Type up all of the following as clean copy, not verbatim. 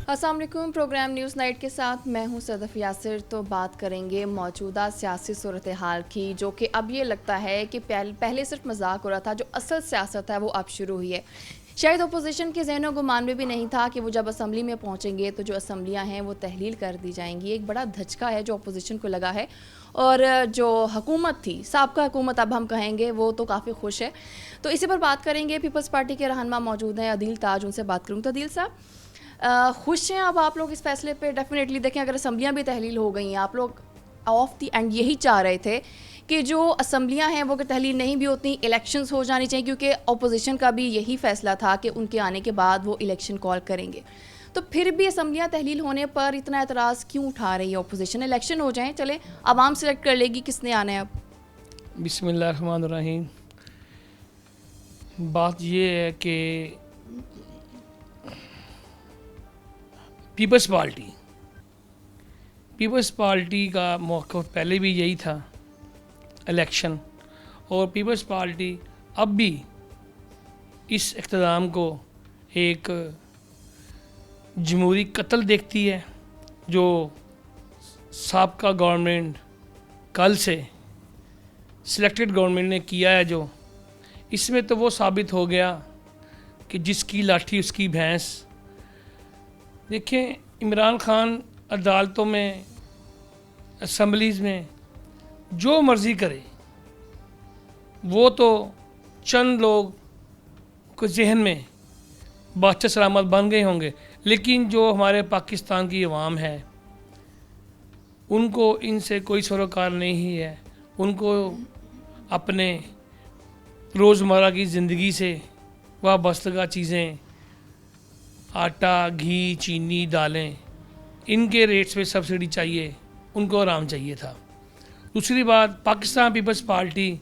السلام علیکم، programme news night کے ساتھ میں ہوں صدف یاسر۔ تو بات کریں گے موجودہ سیاسی صورتحال کی، جو کہ اب یہ لگتا ہے کہ پہلے صرف مذاق ہو رہا تھا، جو اصل سیاست ہے وہ اب شروع ہوئی ہے۔ شاید اپوزیشن کے ذہن و گمان میں بھی نہیں تھا کہ وہ جب اسمبلی میں پہنچیں گے تو جو اسمبلیاں ہیں وہ تحلیل کر دی جائیں گی۔ ایک بڑا دھچکا ہے جو اپوزیشن کو لگا ہے، اور جو حکومت تھی، سابقہ حکومت اب ہم کہیں گے، وہ تو کافی خوش ہے۔ تو اسی پر بات کریں گے۔ پیپلز پارٹی کے رہنما موجود ہیں، عدیل تاج، ان سے بات کروں۔ تو عدیل صاحب، خوش ہیں اب آپ لوگ اس فیصلے پہ؟ ڈیفینیٹلی دیکھیں، اگر اسمبلیاں بھی تحلیل ہو گئی ہیں، آپ لوگ آف دی اینڈ یہی چاہ رہے تھے کہ جو اسمبلیاں ہیں وہ اگر تحلیل نہیں بھی ہوتی، الیکشنز ہو جانی چاہیے، کیونکہ اپوزیشن کا بھی یہی فیصلہ تھا کہ ان کے آنے کے بعد وہ الیکشن کال کریں گے۔ تو پھر بھی اسمبلیاں تحلیل ہونے پر اتنا اعتراض کیوں اٹھا رہی ہے اپوزیشن؟ الیکشن ہو جائیں، چلے عوام سلیکٹ کر لے گی کس نے آنا ہے۔ اب بسم اللہ الرحمن الرحیم۔ بات یہ ہے کہ پیپلز پارٹی کا موقف پہلے بھی یہی تھا الیکشن، اور پیپلز پارٹی اب بھی اس اقتدام کو ایک جمہوری قتل دیکھتی ہے، جو سابقہ گورنمنٹ کل سے سلیکٹڈ گورنمنٹ نے کیا ہے۔ جو اس میں تو وہ ثابت ہو گیا کہ جس کی لاٹھی اس کی بھینس۔ دیکھیں، عمران خان عدالتوں میں، اسمبلیز میں جو مرضی کرے، وہ تو چند لوگ کو ذہن میں بادشاہ سلامت بن گئے ہوں گے، لیکن جو ہمارے پاکستان کی عوام ہے، ان کو ان سے کوئی سروکار نہیں ہے۔ ان کو اپنے روزمرہ کی زندگی سے وابستگی چیزیں، آٹا، گھی، چینی، دالیں، ان کے ریٹس پہ سبسڈی چاہیے، ان کو آرام چاہیے تھا۔ دوسری بات، پاکستان پیپلز پارٹی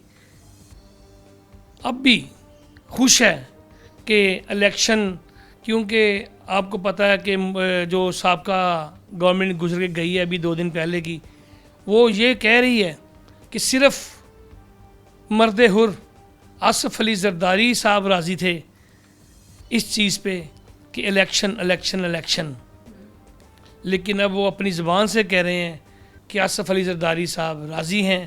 اب بھی خوش ہے کہ الیکشن، کیونکہ آپ کو پتہ ہے کہ جو سابقہ گورنمنٹ گزر کے گئی ہے ابھی 2 دن پہلے کی، وہ یہ کہہ رہی ہے کہ صرف مرد حر آصف علی زرداری صاحب راضی تھے اس چیز پہ کہ الیکشن، لیکن اب وہ اپنی زبان سے کہہ رہے ہیں کہ آصف علی زرداری صاحب راضی ہیں۔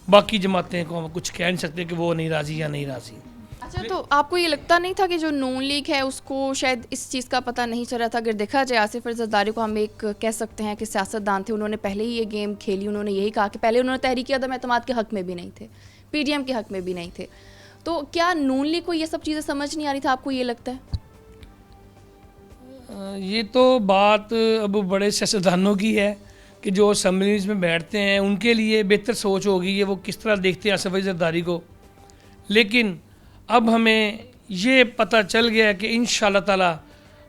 باقی جماعتیں کو ہم کچھ کہہ نہیں سکتے کہ وہ نہیں راضی یا نہیں راضی۔ اچھا، تو آپ کو یہ لگتا نہیں تھا کہ جو نون لیگ ہے اس کو شاید اس چیز کا پتہ نہیں چل رہا تھا؟ اگر دیکھا جائے، آصف علی زرداری کو ہم ایک کہہ سکتے ہیں کہ سیاستدان تھے، انہوں نے پہلے ہی یہ گیم کھیلی۔ انہوں نے یہی کہا کہ پہلے انہوں نے تحریک عدم اعتماد کے حق میں بھی نہیں تھے، پی ڈی ایم کے حق میں بھی نہیں تھے۔ تو کیا نون لیگ کو یہ سب چیزیں سمجھ نہیں آ رہی تھا؟ آپ کو یہ لگتا ہے؟ یہ تو بات اب بڑے سیاستدانوں کی ہے کہ جو اسمبلیز میں بیٹھتے ہیں، ان کے لیے بہتر سوچ ہوگی یہ وہ کس طرح دیکھتے ہیں آصف علی زرداری کو۔ لیکن اب ہمیں یہ پتہ چل گیا ہے کہ انشاءاللہ تعالی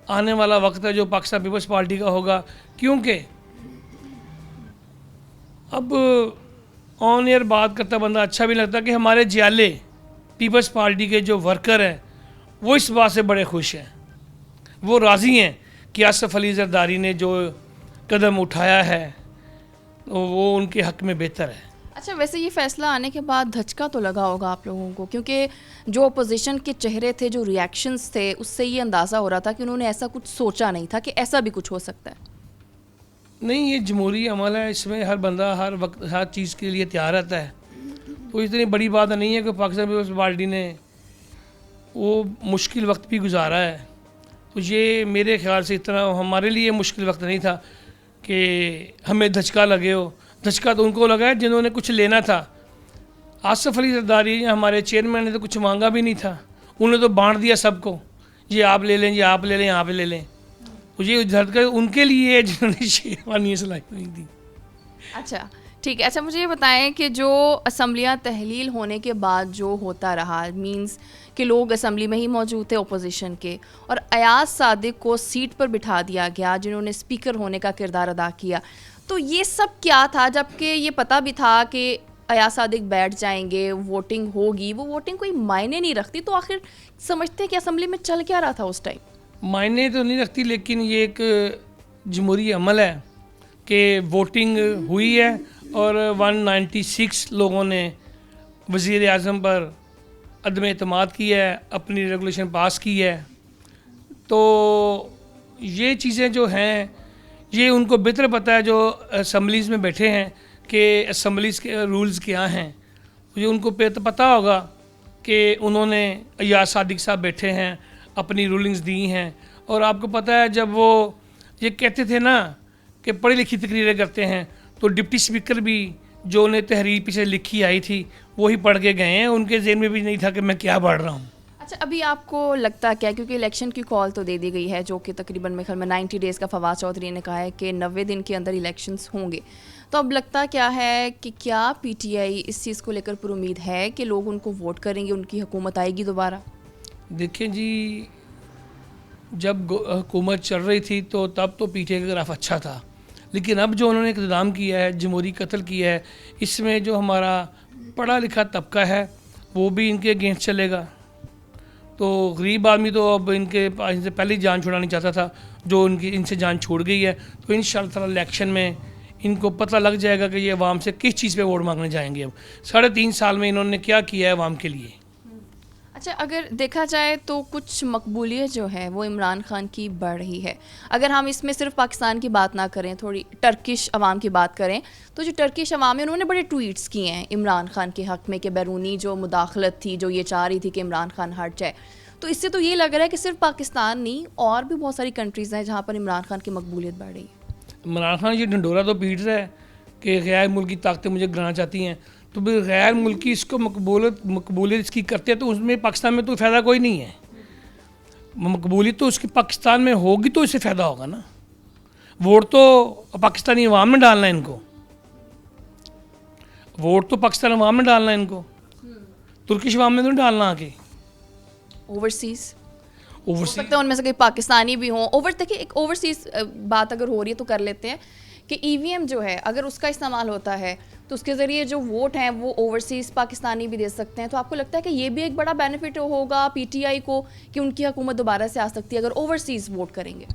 آنے والا وقت ہے جو پاکستان پیپلز پارٹی کا ہوگا، کیونکہ اب آن ایئر بات کرتا بندہ اچھا بھی لگتا کہ ہمارے جیالے پیپلز پارٹی کے جو ورکر ہیں وہ اس بات سے بڑے خوش ہیں، وہ راضی ہیں کہ آصف علی زرداری نے جو قدم اٹھایا ہے وہ ان کے حق میں بہتر ہے۔ اچھا، ویسے یہ فیصلہ آنے کے بعد دھچکا تو لگا ہوگا آپ لوگوں کو، کیونکہ جو اپوزیشن کے چہرے تھے، جو ریاکشنز تھے، اس سے یہ اندازہ ہو رہا تھا کہ انہوں نے ایسا کچھ سوچا نہیں تھا کہ ایسا بھی کچھ ہو سکتا ہے۔ نہیں، یہ جمہوری عمل ہے، اس میں ہر بندہ ہر وقت ہر چیز کے لیے تیار رہتا ہے، تو اتنی بڑی بات نہیں ہے کہ پاکستان پیپلز پارٹی نے وہ مشکل وقت بھی گزارا ہے۔ تو یہ میرے خیال سے اتنا ہمارے لیے مشکل وقت نہیں تھا کہ ہمیں دھچکا لگے ہو۔ دھچکا تو ان کو لگا ہے جنہوں نے کچھ لینا تھا۔ آصف علی زرداری ہمارے چیئرمین نے تو کچھ مانگا بھی نہیں تھا، انہوں نے تو بانٹ دیا سب کو، یہ آپ لے لیں، یہ آپ لے لیں، آپ لے لیں۔ تو یہ دھچکا ان کے لیے جنہوں نے شیروانی سلائی نہیں دی۔ اچھا ٹھیک ہے۔ اچھا، مجھے یہ بتائیں کہ جو اسمبلیاں تحلیل ہونے کے بعد جو ہوتا رہا، مینز کہ لوگ اسمبلی میں ہی موجود تھے اپوزیشن کے، اور ایاز صادق کو سیٹ پر بٹھا دیا گیا جنہوں نے اسپیکر ہونے کا کردار ادا کیا، تو یہ سب کیا تھا؟ جبکہ یہ پتہ بھی تھا کہ ایاز صادق بیٹھ جائیں گے، ووٹنگ ہوگی، وہ ووٹنگ کوئی معنی نہیں رکھتی، تو آخر سمجھتے کہ اسمبلی میں چل کیا رہا تھا اس ٹائم؟ معنی تو نہیں رکھتی، لیکن یہ ایک جمہوری عمل ہے کہ ووٹنگ ہوئی ہے اور 196 لوگوں نے وزیر اعظم پر عدم اعتماد کی ہے، اپنی ریگولیشن پاس کی ہے۔ تو یہ چیزیں جو ہیں یہ ان کو بہتر پتہ ہے جو اسمبلیز میں بیٹھے ہیں کہ اسمبلیز کے رولز کیا ہیں. یہ ان کو پتہ ہوگا کہ انہوں نے ایاز صادق صاحب بیٹھے ہیں اپنی رولنگز دی ہیں. اور آپ کو پتہ ہے جب وہ یہ کہتے تھے نا کہ پڑھی لکھی تقریریں کرتے ہیں تو ڈپٹی اسپیکر بھی جو انہیں تحریر پیچھے لکھی آئی تھی وہی پڑھ کے گئے ہیں. ان کے ذہن میں بھی نہیں تھا کہ میں کیا پڑھ رہا ہوں. اچھا ابھی آپ کو لگتا کیا کیونکہ الیکشن کی کال تو دے دی گئی ہے جو کہ تقریباً میرے خیال میں 90 ڈیز کا فواد چودھری نے کہا ہے کہ 90 دن کے اندر الیکشنز ہوں گے. تو اب لگتا کیا ہے کہ کیا پی ٹی آئی اس چیز کو لے کر پر امید ہے کہ لوگ ان کو ووٹ کریں گے, ان کی حکومت آئے گی دوبارہ؟ دیکھیں جی, جب حکومت چل رہی تھی تو تب تو پی ٹی آئی کا گراف اچھا تھا, لیکن اب جو انہوں نے اقتدام کیا ہے, جمہوری قتل کیا ہے, اس میں جو ہمارا پڑھا لکھا طبقہ ہے وہ بھی ان کے اگینسٹ چلے گا. تو غریب آدمی تو اب ان سے پہلے ہی جان چھڑانی چاہتا تھا, جو ان سے جان چھوڑ گئی ہے. تو ان شاء اللہ تعالیٰ الیکشن میں ان کو پتہ لگ جائے گا کہ یہ عوام سے کس چیز پہ ووٹ مانگنے جائیں گے. اب 3.5 سال میں انہوں نے کیا کیا ہے عوام کے لیے. اچھا اگر دیکھا جائے تو کچھ مقبولیت جو ہے وہ عمران خان کی بڑھ رہی ہے. اگر ہم اس میں صرف پاکستان کی بات نہ کریں, تھوڑی ٹرکش عوام کی بات کریں, تو جو ٹرکش عوام ہے انہوں نے بڑے ٹویٹس کیے ہیں عمران خان کے حق میں کہ بیرونی جو مداخلت تھی جو یہ چاہ رہی تھی کہ عمران خان ہٹ جائے. تو اس سے تو یہ لگ رہا ہے کہ صرف پاکستان نہیں اور بھی بہت ساری کنٹریز ہیں جہاں پر عمران خان کی مقبولیت بڑھ رہی ہے. عمران خان یہ ڈنڈورا تو پیٹ رہا ہے کہ غیر ملکی طاقتیں مجھے گرانا چاہتی ہیں. تو بھی غیر ملکی اس کو مقبولیت اس کی کرتے ہیں تو اس میں پاکستان میں تو فائدہ کوئی نہیں ہے. مقبولیت تو اس کی پاکستان میں ہوگی تو اس سے فائدہ ہوگا نا. ووٹ تو پاکستانی عوام میں ڈالنا ہے ان کو, ووٹ تو پاکستان عوام میں ڈالنا ہے ان کو, ترکش عوام میں تو نہیں ڈالنا. آگے اوورسیز ہو سکتا ہے ان میں سے کوئی پاکستانی بھی ہوں. دیکھیے ایک اوورسیز بات اگر ہو رہی ہے تو کر لیتے ہیں کہ ای وی ایم جو ہے اگر اس کا استعمال ہوتا ہے تو اس کے ذریعے جو ووٹ ہیں وہ اوورسیز پاکستانی بھی دے سکتے ہیں. تو آپ کو لگتا ہے کہ یہ بھی ایک بڑا بینیفٹ ہوگا پی ٹی آئی کو کہ ان کی حکومت دوبارہ سے آ سکتی ہے اگر اوورسیز ووٹ کریں گے؟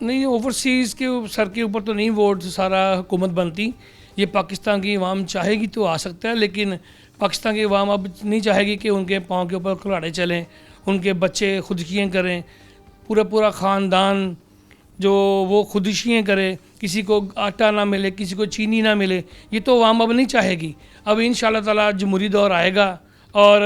نہیں, اوورسیز کے سر کے اوپر تو نہیں ووٹ سارا حکومت بنتی. یہ پاکستان کی عوام چاہے گی تو آ سکتا ہے, لیکن پاکستان کی عوام اب نہیں چاہے گی کہ ان کے پاؤں کے اوپر کھلاڑے چلیں, ان کے بچے خودکشیاں کریں, پورا خاندان جو وہ خودکشیاں کرے, کسی کو آٹا نہ ملے, کسی کو چینی نہ ملے. یہ تو عوام اب نہیں چاہے گی. اب ان شاء اللہ تعالیٰ جمہوری دور آئے گا اور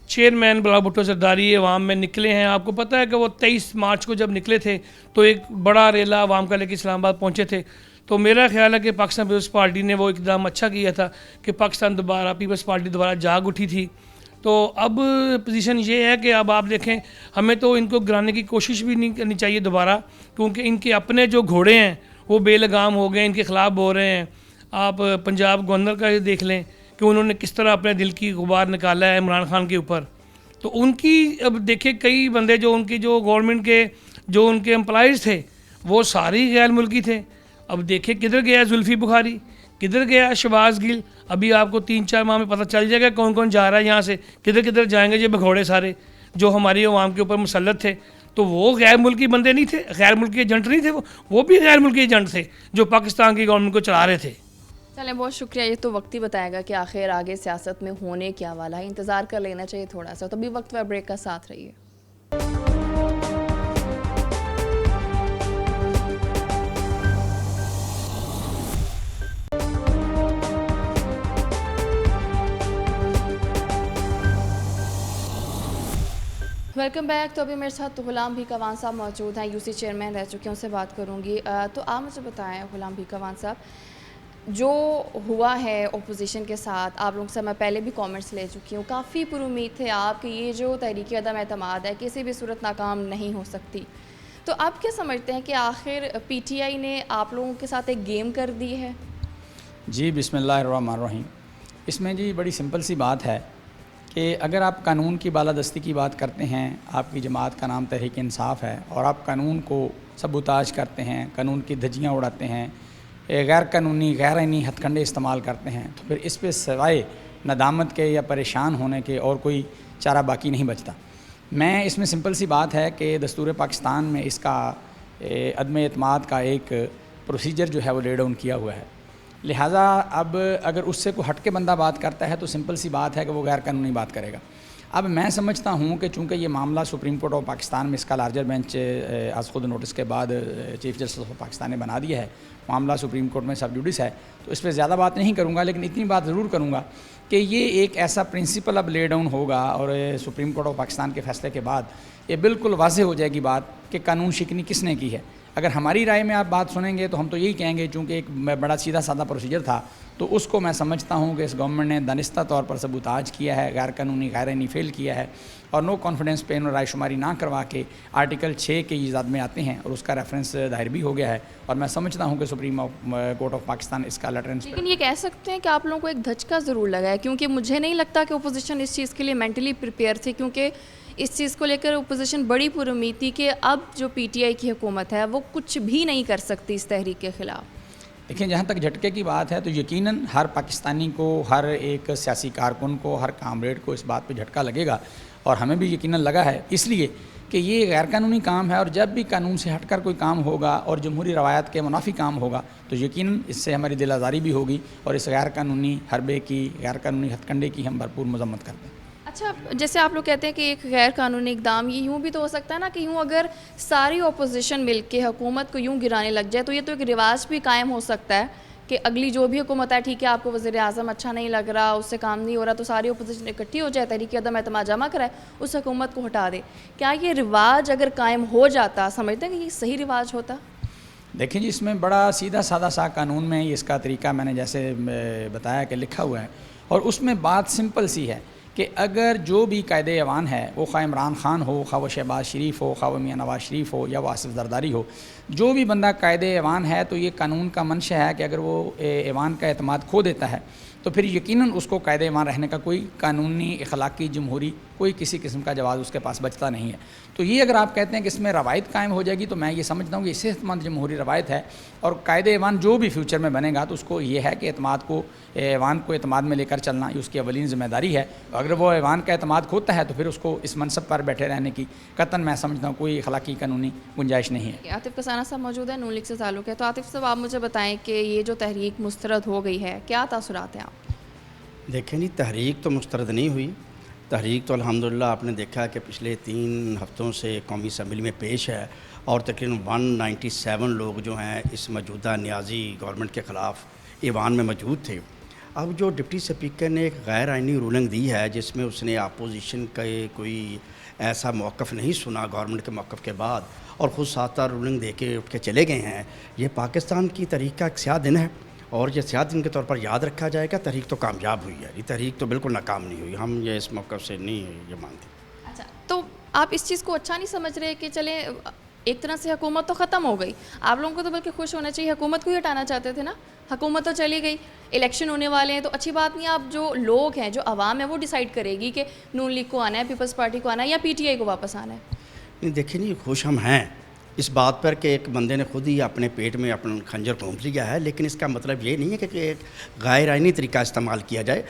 چیئرمین بلاول بھٹو زرداری عوام میں نکلے ہیں. آپ کو پتہ ہے کہ وہ 23 مارچ کو جب نکلے تھے تو ایک بڑا ریلا عوام کا لے کے اسلام آباد پہنچے تھے. تو میرا خیال ہے کہ پاکستان پیپلز پارٹی نے وہ اقدام اچھا کیا تھا کہ پاکستان پیپلز پارٹی دوبارہ جاگ اٹھی تھی. تو اب پوزیشن یہ ہے کہ اب آپ دیکھیں ہمیں تو ان کو گرانے کی کوشش بھی نہیں کرنی چاہیے دوبارہ, کیونکہ ان کے اپنے جو گھوڑے ہیں وہ بے لگام ہو گئے, ان کے خلاف بول رہے ہیں. آپ پنجاب گورنر کا دیکھ لیں کہ انہوں نے کس طرح اپنے دل کی غبار نکالا ہے عمران خان کے اوپر. تو ان کی اب دیکھیں کئی بندے جو ان کی جو گورنمنٹ کے جو ان کے امپلائیز تھے وہ ساری غیر ملکی تھے. اب دیکھیں کدھر گیا زلفی بخاری, کدھر گیا شہباز گل. ابھی آپ کو 3-4 ماہ میں پتہ چل جائے گا کون کون جا رہا ہے یہاں سے, کدھر جائیں گے یہ بگھوڑے سارے جو ہماری عوام کے اوپر مسلط تھے. تو وہ غیر ملکی بندے نہیں تھے, غیر ملکی ایجنٹ نہیں تھے, وہ بھی غیر ملکی ایجنٹ تھے جو پاکستان کی گورنمنٹ کو چلا رہے تھے. چلیں بہت شکریہ. یہ تو وقت ہی بتائے گا کہ آخر آگے سیاست میں ہونے کیا والا ہے. انتظار کر لینا چاہیے تھوڑا سا. تو ابھی وقت و بریک کا ساتھ رہیے. Welcome back. تو ابھی میرے ساتھ غلام بھیک اوان صاحب موجود ہیں, یو سی چیئرمین رہ چکے ہیں, ان سے بات کروں گی. تو آپ مجھے بتائیں غلام بھیک اوان صاحب, جو ہوا ہے اپوزیشن کے ساتھ, آپ لوگوں سے میں پہلے بھی کامنٹس لے چکی ہوں, کافی پر امید تھے آپ کہ یہ جو تحریک عدم اعتماد ہے کسی بھی صورت ناکام نہیں ہو سکتی. تو آپ کیا سمجھتے ہیں کہ آخر پی ٹی آئی نے آپ لوگوں کے ساتھ ایک گیم کر دی ہے؟ جی بسم اللہ الرحمن الرحیم. اس میں جی بڑی سمپل سی بات ہے کہ اگر آپ قانون کی بالادستی کی بات کرتے ہیں, آپ کی جماعت کا نام تحریک انصاف ہے, اور آپ قانون کو سبوتاج کرتے ہیں, قانون کی دھجیاں اڑاتے ہیں, غیر قانونی غیر آئینی ہتھ کنڈے استعمال کرتے ہیں, تو پھر اس پہ سوائے ندامت کے یا پریشان ہونے کے اور کوئی چارہ باقی نہیں بچتا. میں اس میں سمپل سی بات ہے کہ دستور پاکستان میں اس کا عدم اعتماد کا ایک پروسیجر جو ہے وہ لے ڈاؤن کیا ہوا ہے. لہٰذا اب اگر اس سے کوئی ہٹ کے بندہ بات کرتا ہے تو سمپل سی بات ہے کہ وہ غیر قانونی بات کرے گا. اب میں سمجھتا ہوں کہ چونکہ یہ معاملہ سپریم کورٹ آف پاکستان میں اس کا لارجر بینچ از خود نوٹس کے بعد چیف جسٹس آف پاکستان نے بنا دیا ہے، معاملہ سپریم کورٹ میں سب جوڈس ہے، تو اس پہ زیادہ بات نہیں کروں گا، لیکن اتنی بات ضرور کروں گا کہ یہ ایک ایسا پرنسپل اب لے ڈاؤن ہوگا اور سپریم کورٹ آف پاکستان کے فیصلے کے بعد یہ بالکل واضح ہو جائے گی بات کہ قانون شکنی کس نے کی ہے۔ اگر ہماری رائے میں آپ بات سنیں گے تو ہم تو یہی کہیں گے، چونکہ ایک بڑا سیدھا سادہ پروسیجر تھا، تو اس کو میں سمجھتا ہوں کہ اس گورنمنٹ نے دانستہ طور پر سبوتاج کیا ہے، غیر قانونی غیر آئینی فیل کیا ہے، اور نو کانفیڈنس پہ رائے شماری نہ کروا کے آرٹیکل 6 کے ایجاد میں آتے ہیں، اور اس کا ریفرنس ظاہر بھی ہو گیا ہے، اور میں سمجھتا ہوں کہ سپریم کورٹ آف پاکستان اس کا لیٹرنس۔ لیکن یہ کہہ سکتے ہیں کہ آپ لوگوں کو ایک دھچکا ضرور لگا ہے، کیونکہ مجھے نہیں لگتا کہ اپوزیشن اس چیز کے لیے مینٹلی پریپیئر تھی، کیونکہ اس چیز کو لے کر اپوزیشن بڑی پر امید تھی کہ اب جو پی ٹی آئی کی حکومت ہے وہ کچھ بھی نہیں کر سکتی اس تحریک کے خلاف۔ دیکھیں، جہاں تک جھٹکے کی بات ہے تو یقیناً ہر پاکستانی کو، ہر ایک سیاسی کارکن کو، ہر کامریڈ کو اس بات پہ جھٹکا لگے گا، اور ہمیں بھی یقیناً لگا ہے، اس لیے کہ یہ غیر قانونی کام ہے، اور جب بھی قانون سے ہٹ کر کوئی کام ہوگا اور جمہوری روایات کے منافی کام ہوگا تو یقیناً اس سے ہماری دل آزاری بھی ہوگی، اور اس غیر قانونی حربے کی، غیر قانونی ہتھ کنڈے کی ہم بھرپور مذمت کرتے ہیں۔ اچھا، جیسے آپ لوگ کہتے ہیں کہ ایک غیر قانونی اقدام، یہ یوں بھی تو ہو سکتا ہے نا کہ یوں اگر ساری اپوزیشن مل کے حکومت کو یوں گرانے لگ جائے تو یہ تو ایک رواج بھی قائم ہو سکتا ہے کہ اگلی جو بھی حکومت ہے، ٹھیک ہے آپ کو وزیر اعظم اچھا نہیں لگ رہا، اس سے کام نہیں ہو رہا، تو ساری اپوزیشن اکٹھی ہو جائے، تحریک عدم اعتماد جمع کرائے، اس حکومت کو ہٹا دے۔ کیا یہ رواج اگر قائم ہو جاتا، سمجھتے ہیں کہ یہ صحیح رواج ہوتا؟ دیکھیں جی، اس میں بڑا سیدھا سادہ سا قانون میں اس کا طریقہ میں نے جیسے بتایا کہ لکھا ہوا ہے، اور اس میں بات سمپل سی ہے کہ اگر جو بھی قائد ایوان ہے، وہ خواہ عمران خان ہو، خواہ وہ شہباز شریف ہو، خواہ وہ میاں نواز شریف ہو، یا وہ آصف زرداری ہو، جو بھی بندہ قائد ایوان ہے، تو یہ قانون کا منشا ہے کہ اگر وہ ایوان کا اعتماد کھو دیتا ہے تو پھر یقیناً اس کو قائد ایوان رہنے کا کوئی قانونی، اخلاقی، جمہوری کوئی کسی قسم کا جواز اس کے پاس بچتا نہیں ہے۔ تو یہ اگر آپ کہتے ہیں کہ اس میں روایت قائم ہو جائے گی، تو میں یہ سمجھتا ہوں کہ صحت مند جمہوری روایت ہے، اور قائد ایوان جو بھی فیوچر میں بنے گا تو اس کو یہ ہے کہ اعتماد کو، ایوان کو اعتماد میں لے کر چلنا یہ اس کی اولین ذمہ داری ہے۔ اگر وہ ایوان کا اعتماد کھوتا ہے تو پھر اس کو اس منصب پر بیٹھے رہنے کی قطعاً میں سمجھتا ہوں کوئی اخلاقی، قانونی گنجائش نہیں ہے۔ عاطف کسانہ صاحب موجود ہیں، نون لیگ سے تعلق ہے، تو عاطف صاحب آپ مجھے بتائیں کہ یہ جو تحریک مسترد ہو گئی ہے، کیا تاثرات ہیں آپ؟ دیکھیں جی، تحریک تو مسترد نہیں ہوئی، تحریک تو الحمدللہ آپ نے دیکھا کہ پچھلے 3 ہفتوں سے قومی اسمبلی میں پیش ہے، اور تقریباً 197 لوگ جو ہیں اس موجودہ نیازی گورنمنٹ کے خلاف ایوان میں موجود تھے۔ اب جو ڈپٹی اسپیکر نے ایک غیر آئینی رولنگ دی ہے جس میں اس نے اپوزیشن کا کوئی ایسا موقف نہیں سنا گورنمنٹ کے موقف کے بعد، اور خود ساتھ رولنگ دے کے اٹھ کے چلے گئے ہیں، یہ پاکستان کی تحریک کا ایک سیاہ دن ہے، اور یہ سیاہ دن کے طور پر یاد رکھا جائے گا۔ تحریک تو کامیاب ہوئی ہے، یہ تحریک تو بالکل ناکام نہیں ہوئی، ہم یہ اس موقف سے نہیں یہ مانتے۔ اچھا، تو آپ اس چیز کو اچھا نہیں سمجھ رہے کہ چلیں ایک طرح سے حکومت تو ختم ہو گئی، آپ لوگوں کو تو بلکہ خوش ہونا چاہیے، حکومت کو ہی ہٹانا چاہتے تھے نا، حکومت تو چلی گئی، الیکشن ہونے والے ہیں، تو اچھی بات نہیں، آپ جو لوگ ہیں، جو عوام ہے، وہ ڈیسائیڈ کرے گی کہ نون لیگ کو آنا ہے، پیپلز پارٹی کو آنا ہے، یا پی ٹی آئی کو واپس آنا ہے۔ نہیں، دیکھیں جی، خوش ہم ہیں اس بات پر کہ ایک بندے نے خود ہی اپنے پیٹ میں اپنا خنجر گھونپ لیا ہے، لیکن اس کا مطلب یہ نہیں ہے کہ ایک غیر آئینی طریقہ استعمال کیا جائے۔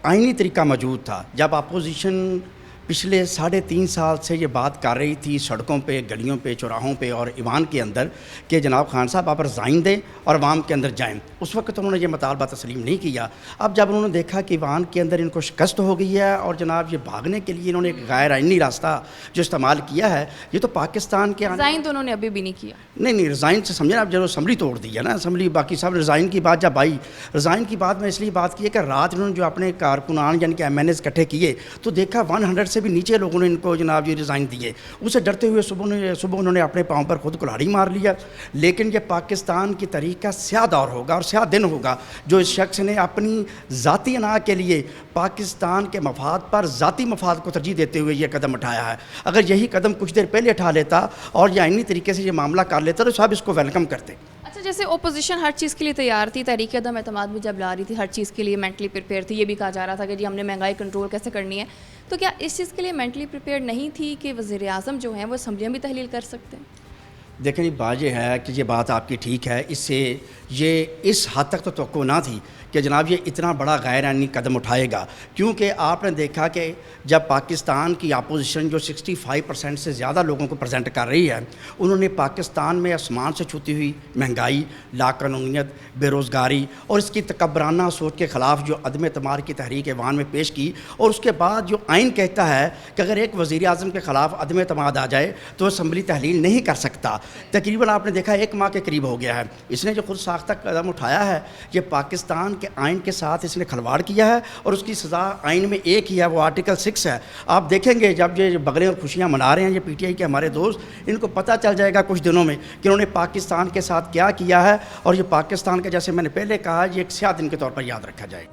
آئینی طریقہ موجود تھا، جب اپوزیشن پچھلے 3.5 سال سے یہ بات کر رہی تھی سڑکوں پہ، گلیوں پہ، چوراہوں پہ اور ایوان کے اندر کہ جناب خان صاحب آپ رزائن دیں اور عوام کے اندر جائیں، اس وقت انہوں نے یہ مطالبہ تسلیم نہیں کیا۔ اب جب انہوں نے دیکھا کہ ایوان کے اندر ان کو شکست ہو گئی ہے اور جناب یہ بھاگنے کے لیے انہوں نے ایک غیر آئینی راستہ جو استعمال کیا ہے، یہ تو پاکستان کے ریزائن تو انہوں نے ابھی بھی نہیں کیا۔ نہیں، ریزائن سے سمجھے نا، اب جب اسمبلی توڑ دی ہے نا، اسمبلی باقی سب ریزائن کی بات جب آئی، ریزائن کی بات میں اس لیے بات کی ہے کہ رات انہوں نے جو اپنے کارکنان یعنی کہ MNAs اکٹھے کیے تو دیکھا 100 سے بھی نیچے لوگوں نے ان کو جناب یہ ریزائن دیے، اسے ڈرتے ہوئے صبح انہوں نے اپنے پاؤں پر خود کلہاڑی مار لیا۔ لیکن یہ پاکستان کی تحریک کا سیاہ دور ہوگا اور سیاہ دن ہوگا جو اس شخص نے اپنی ذاتی انا کے لیے پاکستان کے مفاد پر ذاتی مفاد کو ترجیح دیتے ہوئے یہ قدم اٹھایا ہے۔ اگر یہی قدم کچھ دیر پہلے اٹھا لیتا اور یہ آئینی طریقے سے یہ معاملہ کر لیتا تو سب اس کو ویلکم کرتے۔ اچھا، جیسے اپوزیشن ہر چیز کے لیے تیار تھی، تحریک عدم اعتماد بھی جب لا رہی تھی، ہر چیز کے لیے مینٹلی پریپیئر تھی، یہ بھی کہا جا رہا تھا کہ جی ہم نے مہنگائی کنٹرول کیسے کرنی ہے، تو کیا اس چیز کے لیے مینٹلی پریپیئر نہیں تھی کہ وزیر اعظم جو ہیں وہ اسمبلیاں بھی تحلیل کر سکتے ہیں؟ دیکھیں جی بات یہ ہے کہ یہ بات آپ کی ٹھیک ہے، اس سے یہ اس حد تک تو توقع نہ تھی کہ جناب یہ اتنا بڑا غیر آئینی قدم اٹھائے گا، کیونکہ آپ نے دیکھا کہ جب پاکستان کی اپوزیشن جو 65% سے زیادہ لوگوں کو پریزنٹ کر رہی ہے، انہوں نے پاکستان میں آسمان سے چھوتی ہوئی مہنگائی، لاقانونیت، بے روزگاری اور اس کی تکبرانہ سوچ کے خلاف جو عدم اعتماد کی تحریک ایوان میں پیش کی، اور اس کے بعد جو آئین کہتا ہے کہ اگر ایک وزیر اعظم کے خلاف عدم اعتماد آ جائے تو اسمبلی تحلیل نہیں کر سکتا۔ تقریباً آپ نے دیکھا 1 ماہ کے قریب ہو گیا ہے، اس نے جو خود ساختہ قدم اٹھایا ہے، یہ پاکستان کے آئین کے ساتھ اس نے کھلواڑ کیا ہے، اور اس کی سزا آئین میں ایک ہی ہے، وہ آرٹیکل 6 ہے۔ آپ دیکھیں گے جب یہ بغلیں اور خوشیاں منا رہے ہیں یہ پی ٹی آئی کے ہمارے دوست، ان کو پتہ چل جائے گا کچھ دنوں میں کہ انہوں نے پاکستان کے ساتھ کیا کیا ہے، اور یہ پاکستان کا جیسے میں نے پہلے کہا یہ ایک سیاہ دن کے طور پر یاد رکھا جائے۔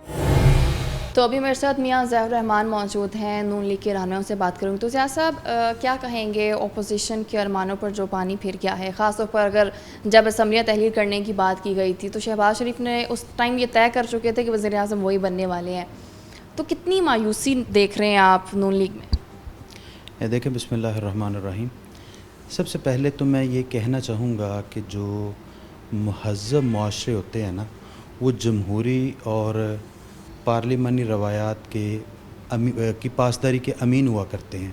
تو ابھی میرے ساتھ میاں ظاہر الرحمان موجود ہیں، نون لیگ کے رہنماؤں سے بات کروں گی۔ تو ضیاء صاحب کیا کہیں گے اپوزیشن کے ارمانوں پر جو پانی پھر گیا ہے، خاص طور پر اگر جب اسمبلیاں تحلیل کرنے کی بات کی گئی تھی تو شہباز شریف نے اس ٹائم یہ طے کر چکے تھے کہ وزیر اعظم وہی بننے والے ہیں، تو کتنی مایوسی دیکھ رہے ہیں آپ نون لیگ میں؟ دیکھیں بسم اللہ الرحمن الرحیم، سب سے پہلے تو میں یہ کہنا چاہوں گا کہ جو مہذب معاشرے ہوتے ہیں نا، وہ جمہوری اور پارلیمانی روایات کی پاسداری کے امین ہوا کرتے ہیں۔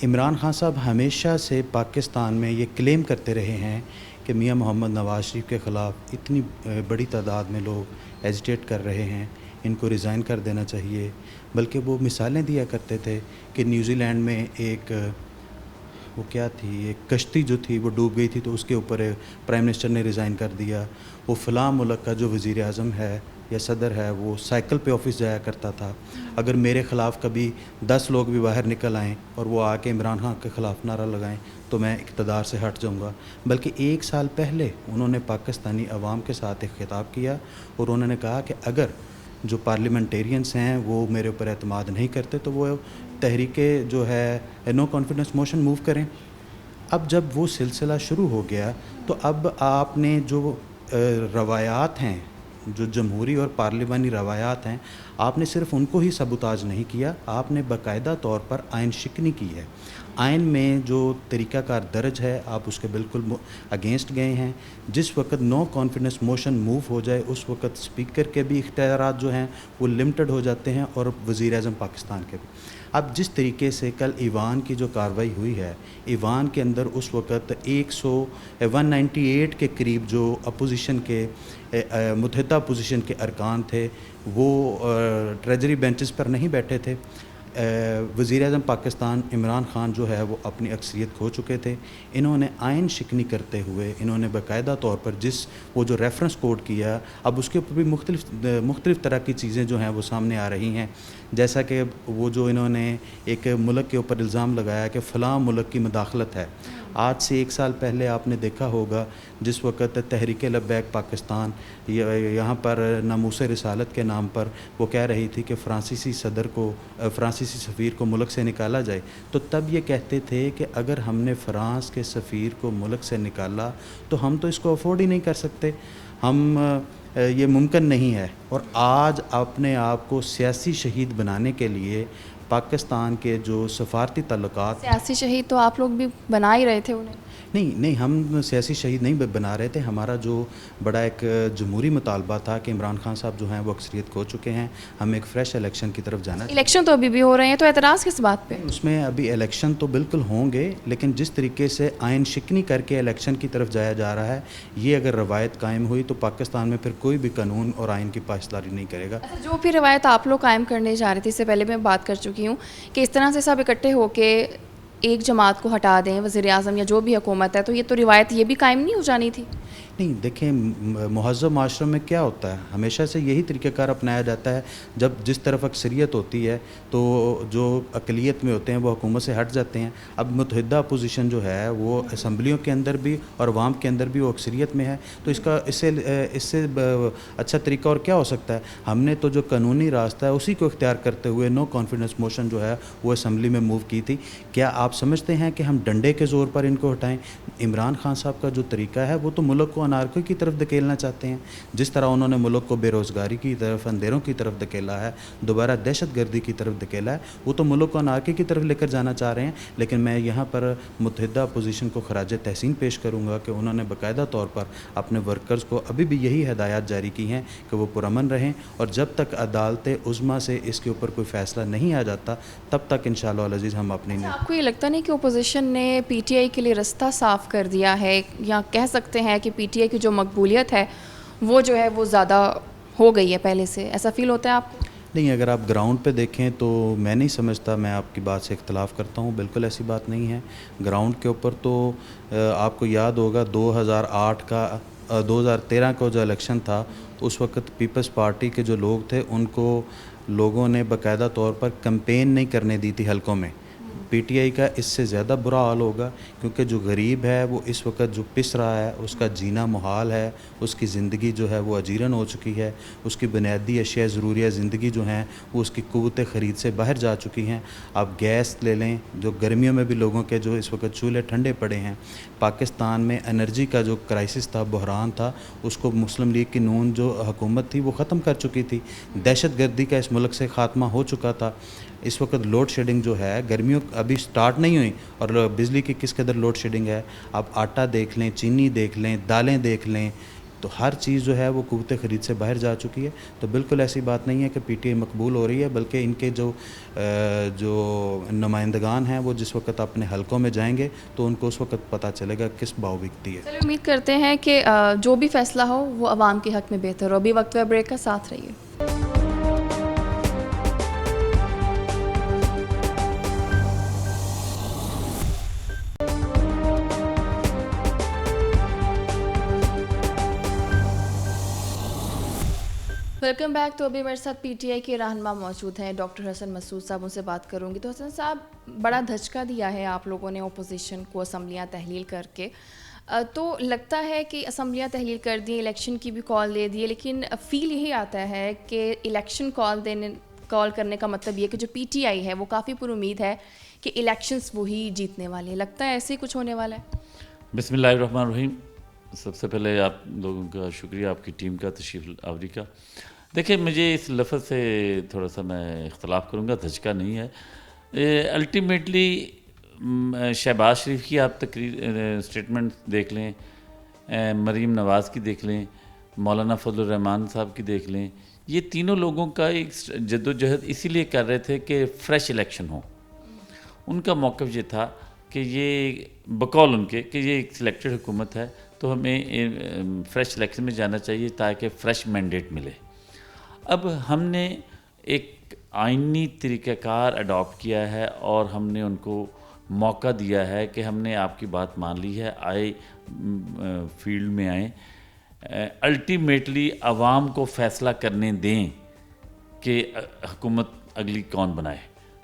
عمران خان صاحب ہمیشہ سے پاکستان میں یہ کلیم کرتے رہے ہیں کہ میاں محمد نواز شریف کے خلاف اتنی بڑی تعداد میں لوگ ایجیٹیٹ کر رہے ہیں، ان کو ریزائن کر دینا چاہیے، بلکہ وہ مثالیں دیا کرتے تھے کہ نیوزی لینڈ میں ایک وہ کیا تھی، ایک کشتی جو تھی وہ ڈوب گئی تھی تو اس کے اوپر پرائم منسٹر نے ریزائن کر دیا، وہ فلاں ملک کا جو وزیر اعظم ہے یا صدر ہے وہ سائیکل پہ آفس جایا کرتا تھا، اگر میرے خلاف کبھی 10 لوگ بھی باہر نکل آئیں اور وہ آ کے عمران خان کے خلاف نعرہ لگائیں تو میں اقتدار سے ہٹ جاؤں گا۔ بلکہ 1 سال پہلے انہوں نے پاکستانی عوام کے ساتھ ایک خطاب کیا اور انہوں نے کہا کہ اگر جو پارلیمنٹیرینس ہیں وہ میرے اوپر اعتماد نہیں کرتے تو وہ تحریک جو ہے نو کانفیڈنس موشن موو کریں۔ اب جب وہ سلسلہ شروع ہو گیا تو اب آپ نے جو روایات ہیں، جو جمہوری اور پارلیمانی روایات ہیں، آپ نے صرف ان کو ہی سبوتاج نہیں کیا، آپ نے باقاعدہ طور پر آئین شکنی کی ہے۔ آئین میں جو طریقہ کار درج ہے آپ اس کے بالکل اگینسٹ گئے ہیں۔ جس وقت نو کانفیڈنس موشن موو ہو جائے اس وقت اسپیکر کے بھی اختیارات جو ہیں وہ لمٹڈ ہو جاتے ہیں اور وزیر اعظم پاکستان کے بھی۔ اب جس طریقے سے کل ایوان کی جو کارروائی ہوئی ہے، ایوان کے اندر اس وقت 198 کے قریب جو اپوزیشن کے متحدہ اپوزیشن کے ارکان تھے وہ ٹریجری بینچز پر نہیں بیٹھے تھے۔ وزیر اعظم پاکستان عمران خان جو ہے وہ اپنی اکثریت کھو چکے تھے۔ انہوں نے آئین شکنی کرتے ہوئے انہوں نے باقاعدہ طور پر وہ جو ریفرنس کوڈ کیا، اب اس کے اوپر بھی مختلف طرح کی چیزیں جو ہیں وہ سامنے آ رہی ہیں، جیسا کہ وہ جو انہوں نے ایک ملک کے اوپر الزام لگایا کہ فلاں ملک کی مداخلت ہے۔ آج سے 1 سال پہلے آپ نے دیکھا ہوگا جس وقت تحریک لبیک پاکستان یہاں پر ناموس رسالت کے نام پر وہ کہہ رہی تھی کہ فرانسیسی سفیر کو ملک سے نکالا جائے، تو تب یہ کہتے تھے کہ اگر ہم نے فرانس کے سفیر کو ملک سے نکالا تو ہم تو اس کو افورڈ ہی نہیں کر سکتے، یہ ممکن نہیں ہے۔ اور آج اپنے آپ کو سیاسی شہید بنانے کے لیے پاکستان کے جو سفارتی تعلقات، سیاسی شہید تو آپ لوگ بھی بنا ہی رہے تھے انہیں۔ نہیں ہم سیاسی شہید نہیں بنا رہے تھے، ہمارا جو بڑا ایک جمہوری مطالبہ تھا کہ عمران خان صاحب جو ہیں وہ اکثریت کھو چکے ہیں، ہم ایک فریش الیکشن کی طرف جانا۔ الیکشن تو ابھی بھی ہو رہے ہیں، تو اعتراض کس بات پہ؟ اس میں ابھی الیکشن تو بالکل ہوں گے، لیکن جس طریقے سے آئین شکنی کر کے الیکشن کی طرف جایا جا رہا ہے، یہ اگر روایت قائم ہوئی تو پاکستان میں پھر کوئی بھی قانون اور آئین کی پاسداری نہیں کرے گا۔ جو بھی روایت آپ لوگ قائم کرنے جا رہے تھے، اس سے پہلے میں بات کر چکی ہوں کہ اس طرح سے سب اکٹھے ہو کے ایک جماعت کو ہٹا دیں، وزیر اعظم یا جو بھی حکومت ہے، تو یہ تو روایت یہ بھی قائم نہیں ہو جانی تھی۔ نہیں دیکھیں، مہذب معاشروں میں کیا ہوتا ہے، ہمیشہ سے یہی طریقہ کار اپنایا جاتا ہے، جب جس طرف اکثریت ہوتی ہے تو جو اقلیت میں ہوتے ہیں وہ حکومت سے ہٹ جاتے ہیں۔ اب متحدہ اپوزیشن جو ہے وہ اسمبلیوں کے اندر بھی اور عوام کے اندر بھی وہ اکثریت میں ہے، تو اس سے اچھا طریقہ اور کیا ہو سکتا ہے۔ ہم نے تو جو قانونی راستہ ہے اسی کو اختیار کرتے ہوئے نو کانفیڈنس موشن جو ہے وہ اسمبلی میں موو کی تھی۔ کیا آپ سمجھتے ہیں کہ ہم ڈنڈے کے زور پر ان کو ہٹائیں؟ عمران خان صاحب کا جو طریقہ ہے وہ تو ملک کو انارکی کی طرف دھکیلنا چاہتے ہیں. جس طرح انہوں نے ملک کو بے روزگاری کی طرف، اندھیروں کی طرف دھکیلا ہے، دوبارہ دہشت گردی کی طرف دھکیلا ہے، وہ تو ملک کو انارکی کی طرف لے کر جانا چاہ رہے ہیں. لیکن میں یہاں پر متحدہ اپوزیشن کو خراج تحسین پیش کروں گا کہ انہوں نے باقاعدہ طور پر اپنے ورکرز کو ابھی بھی یہی ہدایات جاری کی ہیں کہ وہ پرامن رہیں، اور جب تک عدالت عظمیٰ سے اس کے اوپر کوئی فیصلہ نہیں آ جاتا تب تک انشاءاللہ العزیز ہم اپنی آپ کو یہ لگتا نہیں کہ اپوزیشن نے پی ٹی آئی کے لیے رستہ صاف کر دیا ہے، یا کہہ سکتے ہیں کہ پی ٹی آئی کی جو مقبولیت ہے وہ جو ہے وہ زیادہ ہو گئی ہے پہلے سے؟ ایسا فیل ہوتا ہے آپ کو؟ نہیں، اگر آپ گراؤنڈ پہ دیکھیں تو میں نہیں سمجھتا، میں آپ کی بات سے اختلاف کرتا ہوں، بالکل ایسی بات نہیں ہے. گراؤنڈ کے اوپر تو آپ کو یاد ہوگا 2013 کا جو الیکشن تھا، اس وقت پیپلز پارٹی کے جو لوگ تھے ان کو لوگوں نے باقاعدہ طور پر کمپین نہیں کرنے دی تھی حلقوں میں. پی ٹی آئی کا اس سے زیادہ برا حال ہوگا، کیونکہ جو غریب ہے وہ اس وقت جو پس رہا ہے، اس کا جینا محال ہے، اس کی زندگی جو ہے وہ اجیرن ہو چکی ہے، اس کی بنیادی اشیاء ضروریہ زندگی جو ہیں وہ اس کی قوت خرید سے باہر جا چکی ہیں. آپ گیس لے لیں، جو گرمیوں میں بھی لوگوں کے جو اس وقت چولہے ٹھنڈے پڑے ہیں. پاکستان میں انرجی کا جو کرائسس تھا، بحران تھا، اس کو مسلم لیگ کی نون جو حکومت تھی وہ ختم کر چکی تھی. دہشت گردی کا اس ملک سے خاتمہ ہو چکا تھا. اس وقت لوڈ شیڈنگ جو ہے، گرمیوں ابھی سٹارٹ نہیں ہوئی اور بجلی کی کس قدر لوڈ شیڈنگ ہے. آپ آٹا دیکھ لیں، چینی دیکھ لیں، دالیں دیکھ لیں، تو ہر چیز جو ہے وہ قوت خرید سے باہر جا چکی ہے. تو بالکل ایسی بات نہیں ہے کہ پی ٹی آئی مقبول ہو رہی ہے، بلکہ ان کے جو نمائندگان ہیں وہ جس وقت اپنے حلقوں میں جائیں گے تو ان کو اس وقت پتہ چلے گا کس باؤ بکتی ہے. چلیے، امید کرتے ہیں کہ جو بھی فیصلہ ہو وہ عوام کے حق میں بہتر ہو. ابھی وقت ہے بریک کا، ساتھ رہیے. Welcome back. تو ابھی میرے ساتھ پی ٹی آئی کے رہنما موجود ہیں، ڈاکٹر حسن مسعود صاحب. ان سے بات کروں گی. تو حسن صاحب، بڑا دھچکا دیا ہے آپ لوگوں نے اپوزیشن کو اسمبلیاں تحلیل کر کے. تو لگتا ہے کہ اسمبلیاں تحلیل کر دی، الیکشن کی بھی کال دے دی، لیکن فیل یہی آتا ہے کہ الیکشن کال کرنے کا مطلب یہ کہ جو پی ٹی آئی ہے وہ کافی پر امید ہے کہ الیکشنز وہی جیتنے والے. لگتا ہے ایسے ہی کچھ ہونے والا ہے؟ بسم اللہ الرحمن الرحیم. سب سے پہلے آپ لوگوں کا شکریہ، آپ کی ٹیم کا، تشریف آوری کا. دیکھیں، مجھے اس لفظ سے تھوڑا سا میں اختلاف کروں گا. دھچکا نہیں ہے. الٹیمیٹلی شہباز شریف کی آپ اسٹیٹمنٹ دیکھ لیں، مریم نواز کی دیکھ لیں، مولانا فضل الرحمان صاحب کی دیکھ لیں. یہ تینوں لوگوں کا ایک جد و جہد اسی لیے کر رہے تھے کہ فریش الیکشن ہو. ان کا موقف یہ تھا کہ یہ بقول ان کے کہ یہ ایک سلیکٹڈ حکومت ہے تو ہمیں فریش الیکشن میں جانا چاہیے تاکہ فریش مینڈیٹ ملے. اب ہم نے ایک آئینی طریقہ کار اڈاپٹ کیا ہے اور ہم نے ان کو موقع دیا ہے کہ ہم نے آپ کی بات مان لی ہے، آئے فیلڈ میں آئیں. الٹیمیٹلی عوام کو فیصلہ کرنے دیں کہ حکومت اگلی کون بنائے.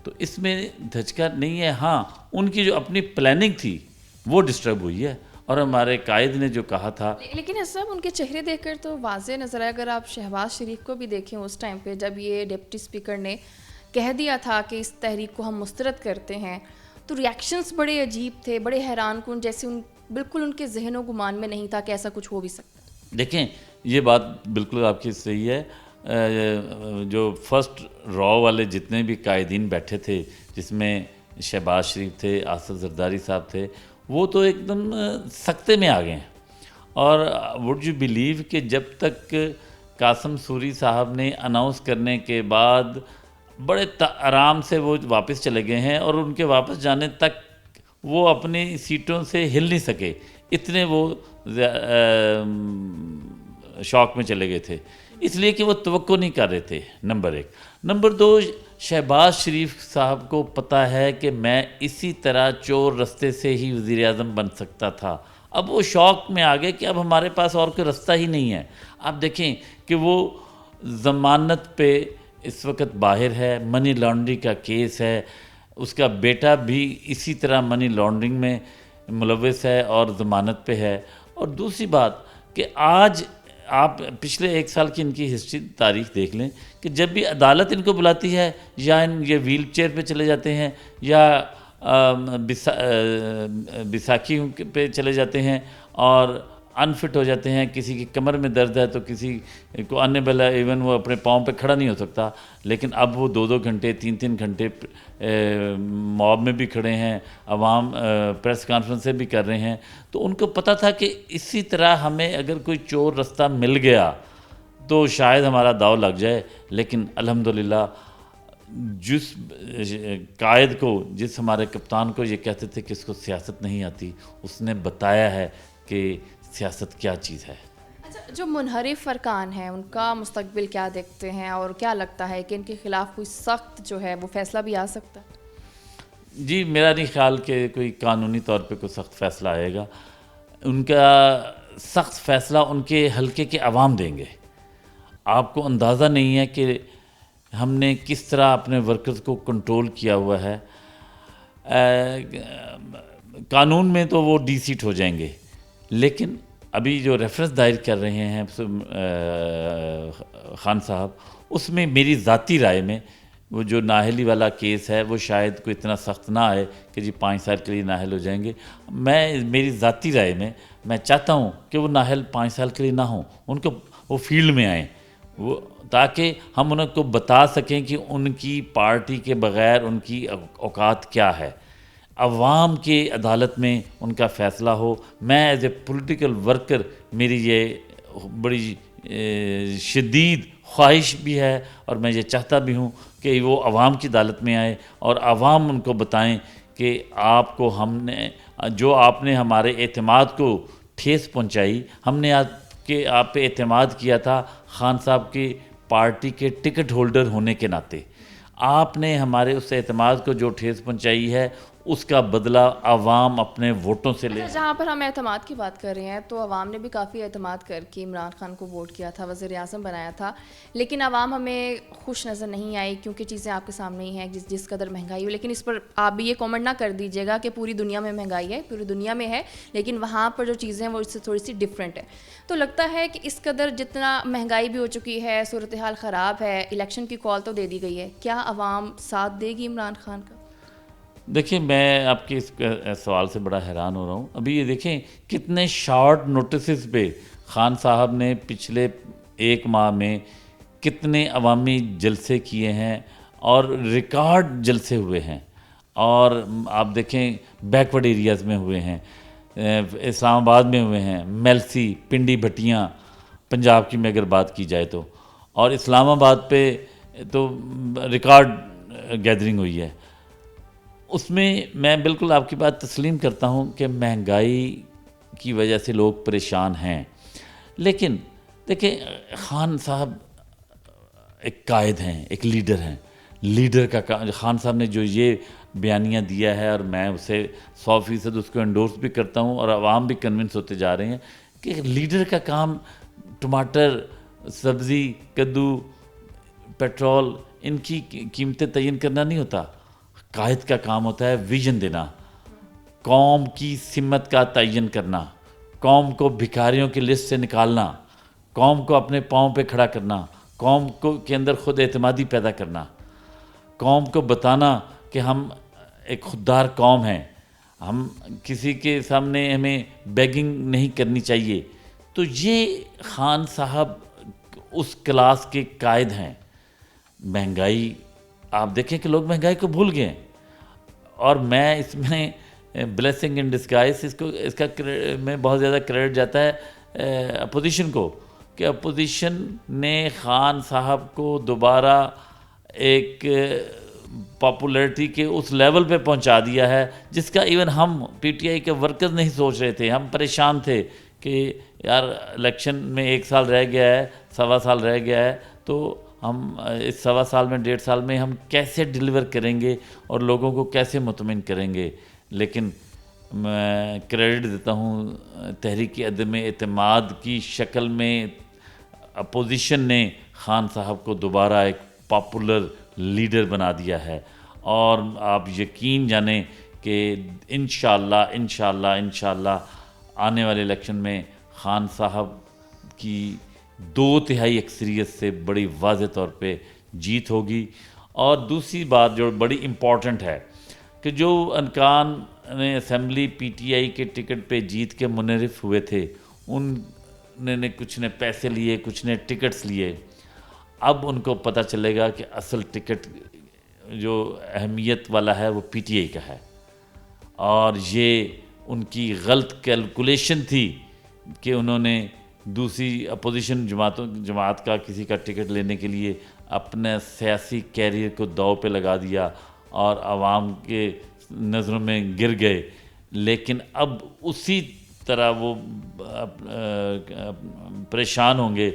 تو اس میں دھچکا نہیں ہے. ہاں، ان کی جو اپنی پلاننگ تھی وہ ڈسٹرب ہوئی ہے، اور ہمارے قائد نے جو کہا تھا. لیکن صاحب، ان کے چہرے دیکھ کر تو واضح نظر آیا. اگر آپ شہباز شریف کو بھی دیکھیں، اس ٹائم پہ جب یہ ڈپٹی اسپیکر نے کہہ دیا تھا کہ اس تحریک کو ہم مسترد کرتے ہیں، تو ریاکشنز بڑے عجیب تھے، بڑے حیران کن، جیسے بالکل ان کے ذہن و گمان میں نہیں تھا کہ ایسا کچھ ہو بھی سکتا. دیکھیں، یہ بات بالکل آپ کی صحیح ہے. جو فرسٹ را والے جتنے بھی قائدین بیٹھے تھے، جس میں شہباز شریف تھے، آصف زرداری صاحب تھے، وہ تو ایک دم سکتے میں آ گئے ہیں. اور وڈ یو بلیو کہ جب تک قاسم سوری صاحب نے اناؤنس کرنے کے بعد بڑے آرام سے وہ واپس چلے گئے ہیں، اور ان کے واپس جانے تک وہ اپنی سیٹوں سے ہل نہیں سکے، اتنے وہ شوق میں چلے گئے تھے، اس لیے کہ وہ توقع نہیں کر رہے تھے. نمبر 1. نمبر 2، شہباز شریف صاحب کو پتہ ہے کہ میں اسی طرح چور رستے سے ہی وزیر اعظم بن سکتا تھا. اب وہ شوق میں آ گئے کہ اب ہمارے پاس اور کوئی رستہ ہی نہیں ہے. آپ دیکھیں کہ وہ ضمانت پہ اس وقت باہر ہے، منی لانڈرنگ کا کیس ہے، اس کا بیٹا بھی اسی طرح منی لانڈرنگ میں ملوث ہے اور ضمانت پہ ہے. اور دوسری بات کہ آج آپ پچھلے 1 سال کی ان کی ہسٹری تاریخ دیکھ لیں کہ جب بھی عدالت ان کو بلاتی ہے، یا یہ ویل چیئر پہ چلے جاتے ہیں، یا بیساکھی پہ چلے جاتے ہیں اور انفٹ ہو جاتے ہیں. کسی کی کمر میں درد ہے تو کسی کو انیبل ہے، ایون وہ اپنے پاؤں پہ کھڑا نہیں ہو سکتا، لیکن اب وہ 2-2 گھنٹے 3-3 گھنٹے موب میں بھی کھڑے ہیں، عوام پریس کانفرنسیں بھی کر رہے ہیں. تو ان کو پتہ تھا کہ اسی طرح ہمیں اگر کوئی چور رستہ مل گیا تو شاید ہمارا داؤ لگ جائے. لیکن الحمدللہ جس قائد کو، جس ہمارے کپتان کو یہ کہتے تھے کہ اس کو سیاست نہیں آتی، اس نے بتایا ہے کہ سیاست کیا چیز ہے. اچھا، جو منحرف ارکان ہیں ان کا مستقبل کیا دیکھتے ہیں، اور کیا لگتا ہے کہ ان کے خلاف کوئی سخت جو ہے وہ فیصلہ بھی آ سکتا ہے؟ جی میرا نہیں خیال کہ کوئی قانونی طور پہ کوئی سخت فیصلہ آئے گا. ان کا سخت فیصلہ ان کے حلقے کے عوام دیں گے. آپ کو اندازہ نہیں ہے کہ ہم نے کس طرح اپنے ورکرز کو کنٹرول کیا ہوا ہے. قانون میں تو وہ ڈی سیٹ ہو جائیں گے، لیکن ابھی جو ریفرنس دائر کر رہے ہیں خان صاحب، اس میں میری ذاتی رائے میں وہ جو نااہلی والا کیس ہے وہ شاید کوئی اتنا سخت نہ آئے کہ جی 5 سال کے لیے نااہل ہو جائیں گے. میری ذاتی رائے میں چاہتا ہوں کہ وہ نااہل 5 سال کے لیے نہ ہوں، ان کو وہ فیلڈ میں آئیں، وہ تاکہ ہم ان کو بتا سکیں کہ ان کی پارٹی کے بغیر ان کی اوقات کیا ہے. عوام کی عدالت میں ان کا فیصلہ ہو. میں ایز اے پولیٹیکل ورکر میری یہ بڑی شدید خواہش بھی ہے اور میں یہ چاہتا بھی ہوں کہ وہ عوام کی عدالت میں آئے اور عوام ان کو بتائیں کہ آپ کو ہم نے جو آپ نے ہمارے اعتماد کو ٹھیس پہنچائی، ہم نے آپ پہ اعتماد کیا تھا خان صاحب کی پارٹی کے ٹکٹ ہولڈر ہونے کے ناطے. آپ نے ہمارے اس اعتماد کو جو ٹھیس پہنچائی ہے اس کا بدلہ عوام اپنے ووٹوں سے لے. جہاں پر ہم اعتماد کی بات کر رہے ہیں تو عوام نے بھی کافی اعتماد کر کے عمران خان کو ووٹ کیا تھا، وزیر اعظم بنایا تھا، لیکن عوام ہمیں خوش نظر نہیں آئی کیونکہ چیزیں آپ کے سامنے ہی ہیں جس قدر مہنگائی ہو. لیکن اس پر آپ بھی یہ کامنٹ نہ کر دیجیے گا کہ پوری دنیا میں مہنگائی ہے، پوری دنیا میں ہے، لیکن وہاں پر جو چیزیں ہیں وہ اس سے تھوڑی سی ڈفرینٹ ہے. تو لگتا ہے کہ اس قدر جتنا مہنگائی بھی ہو چکی ہے، صورتحال خراب ہے، الیکشن کی کال تو دے دی گئی ہے، کیا عوام ساتھ دے گی عمران خان کا؟ دیکھیں میں آپ کے اس سوال سے بڑا حیران ہو رہا ہوں. ابھی یہ دیکھیں کتنے شارٹ نوٹسز پہ خان صاحب نے پچھلے 1 ماہ میں کتنے عوامی جلسے کیے ہیں اور ریکارڈ جلسے ہوئے ہیں. اور آپ دیکھیں بیکورڈ ایریاز میں ہوئے ہیں، اسلام آباد میں ہوئے ہیں، میلسی، پنڈی بھٹیاں پنجاب کی میں اگر بات کی جائے تو، اور اسلام آباد پہ تو ریکارڈ گیدرنگ ہوئی ہے. اس میں بالکل آپ کی بات تسلیم کرتا ہوں کہ مہنگائی کی وجہ سے لوگ پریشان ہیں. لیکن دیکھیں خان صاحب ایک قائد ہیں، ایک لیڈر ہیں. لیڈر کا خان صاحب نے جو یہ بیانیہ دیا ہے، اور میں اسے 100% اس کو انڈورس بھی کرتا ہوں، اور عوام بھی کنونس ہوتے جا رہے ہیں کہ لیڈر کا کام ٹماٹر، سبزی، کدو، پیٹرول، ان کی قیمتیں تعین کرنا نہیں ہوتا. قائد کا کام ہوتا ہے ویژن دینا، قوم کی سمت کا تعین کرنا، قوم کو بھکاریوں کی لسٹ سے نکالنا، قوم کو اپنے پاؤں پہ کھڑا کرنا، قوم کے اندر خود اعتمادی پیدا کرنا، قوم کو بتانا کہ ہم ایک خوددار قوم ہیں، ہم کسی کے سامنے ہمیں بیگنگ نہیں کرنی چاہیے. تو یہ خان صاحب اس کلاس کے قائد ہیں. مہنگائی آپ دیکھیں کہ لوگ مہنگائی کو بھول گئے ہیں، اور میں اس میں بلیسنگ ان ڈسگائز اس کا میں بہت زیادہ کریڈٹ جاتا ہے اپوزیشن کو، کہ اپوزیشن نے خان صاحب کو دوبارہ ایک پاپولیرٹی کے اس لیول پہ پہنچا دیا ہے جس کا ایون ہم پی ٹی آئی کے ورکرز نہیں سوچ رہے تھے. ہم پریشان تھے کہ یار الیکشن میں 1 سال رہ گیا ہے، 1.25 سال رہ گیا ہے، تو ہم اس 1.25 سال میں 1.5 سال میں ہم کیسے ڈیلیور کریں گے اور لوگوں کو کیسے مطمئن کریں گے. لیکن میں کریڈٹ دیتا ہوں تحریک عدم اعتماد کی شکل میں اپوزیشن نے خان صاحب کو دوبارہ ایک پاپولر لیڈر بنا دیا ہے. اور آپ یقین جانیں کہ انشاءاللہ آنے والے الیکشن میں خان صاحب کی 2/3 اکثریت سے بڑی واضح طور پہ جیت ہوگی. اور دوسری بات جو بڑی امپورٹنٹ ہے کہ جو ارکان نے اسمبلی پی ٹی آئی کے ٹکٹ پہ جیت کے منحرف ہوئے تھے، ان نے کچھ نے پیسے لیے، کچھ نے ٹکٹس لیے. اب ان کو پتہ چلے گا کہ اصل ٹکٹ جو اہمیت والا ہے وہ پی ٹی آئی کا ہے، اور یہ ان کی غلط کیلکولیشن تھی کہ انہوں نے دوسری اپوزیشن جماعت کا کسی کا ٹکٹ لینے کے لیے اپنے سیاسی کیریئر کو داؤ پہ لگا دیا اور عوام کے نظروں میں گر گئے. لیکن اب اسی طرح وہ پریشان ہوں گے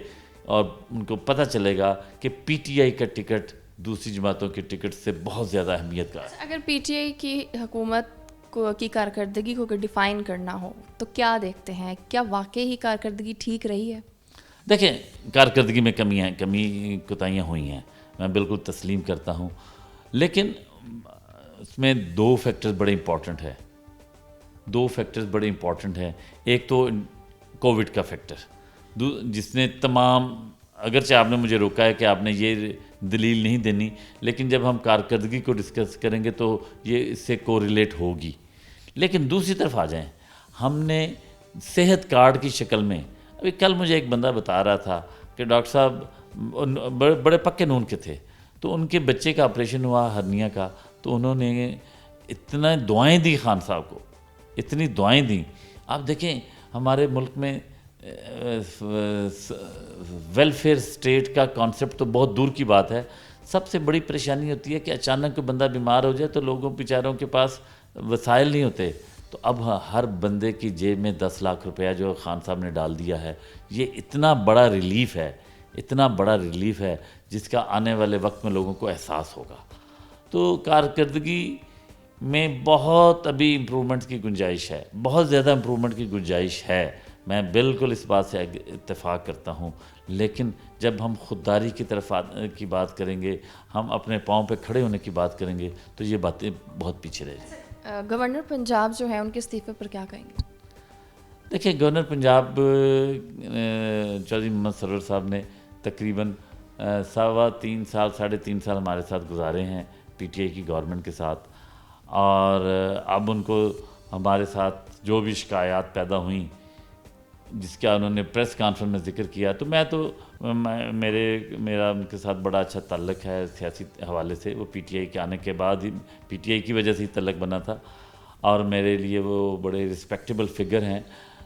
اور ان کو پتہ چلے گا کہ پی ٹی آئی کا ٹکٹ دوسری جماعتوں کے ٹکٹ سے بہت زیادہ اہمیت کا ہے. اگر پی ٹی آئی کی حکومت کی کارکردگی کو اگر ڈیفائن کرنا ہو تو کیا دیکھتے ہیں؟ کیا واقعی ہی کارکردگی ٹھیک رہی ہے؟ دیکھیں، کارکردگی میں کوتاہیاں ہوئی ہیں، میں بالکل تسلیم کرتا ہوں، لیکن اس میں دو فیکٹرز بڑے امپورٹنٹ ہیں. ایک تو کووڈ کا فیکٹر، جس نے تمام، اگرچہ آپ نے مجھے روکا ہے کہ آپ نے یہ دلیل نہیں دینی، لیکن جب ہم کارکردگی کو ڈسکس کریں گے تو یہ اس سے کوریلیٹ ہوگی. لیکن دوسری طرف آ جائیں، ہم نے صحت کارڈ کی شکل میں، ابھی کل مجھے ایک بندہ بتا رہا تھا کہ ڈاکٹر صاحب بڑے پکے نون کے تھے، تو ان کے بچے کا آپریشن ہوا ہرنیا کا، تو انہوں نے اتنا دعائیں دی خان صاحب کو، اتنی دعائیں دیں. آپ دیکھیں ہمارے ملک میں ویلفیئر اسٹیٹ کا کانسیپٹ تو بہت دور کی بات ہے. سب سے بڑی پریشانی ہوتی ہے کہ اچانک کوئی بندہ بیمار ہو جائے تو لوگوں بیچاروں کے پاس وسائل نہیں ہوتے. تو اب ہر بندے کی جیب میں 10 لاکھ روپیہ جو خان صاحب نے ڈال دیا ہے، یہ اتنا بڑا ریلیف ہے جس کا آنے والے وقت میں لوگوں کو احساس ہوگا. تو کارکردگی میں بہت ابھی امپرومنٹ کی گنجائش ہے، بہت زیادہ امپرومنٹ کی گنجائش ہے، میں بالکل اس بات سے اتفاق کرتا ہوں. لیکن جب ہم خودداری کی طرف کی بات کریں گے، ہم اپنے پاؤں پہ کھڑے ہونے کی بات کریں گے، تو یہ باتیں بہت پیچھے رہ جائیں. گورنر پنجاب جو ہیں ان کے استعفے پر کیا کہیں گے؟ دیکھیں، گورنر پنجاب چودھری محمد سرور صاحب نے تقریباً 3.25 سال 3.5 سال ہمارے ساتھ گزارے ہیں پی ٹی آئی کی گورنمنٹ کے ساتھ، اور اب ان کو ہمارے ساتھ جو بھی شکایات پیدا ہوئیں جس کا انہوں نے پریس کانفرنس میں ذکر کیا، تو میرا ان کے ساتھ بڑا اچھا تعلق ہے سیاسی حوالے سے. وہ پی ٹی آئی کے آنے کے بعد ہی، پی ٹی آئی کی وجہ سے ہی تعلق بنا تھا، اور میرے لیے وہ بڑے رسپیکٹیبل فگر ہیں.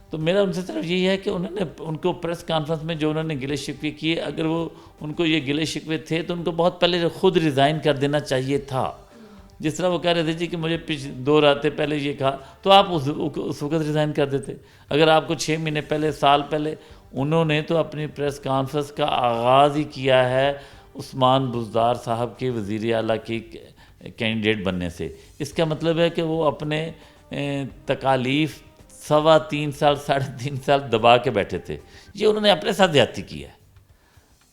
تو میرا ان سے صرف یہی ہے کہ انہوں نے ان کو پریس کانفرنس میں جو انہوں نے گلے شکوے کیے، اگر وہ ان کو یہ گلے شکوے تھے تو ان کو بہت پہلے خود ریزائن کر دینا چاہیے تھا. جس طرح وہ کہہ رہے تھے جی کہ مجھے 2 راتیں پہلے یہ کہا، تو آپ اس وقت ریزائن کر دیتے. اگر آپ کو 6 مہینے پہلے، سال پہلے، انہوں نے تو اپنی پریس کانفرنس کا آغاز ہی کیا ہے عثمان بزدار صاحب کے وزیر اعلیٰ کی کینڈیڈیٹ بننے سے. اس کا مطلب ہے کہ وہ اپنے تکالیف 3.25 سال 3.5 سال دبا کے بیٹھے تھے. یہ انہوں نے اپنے ساتھ زیادتی کی ہے.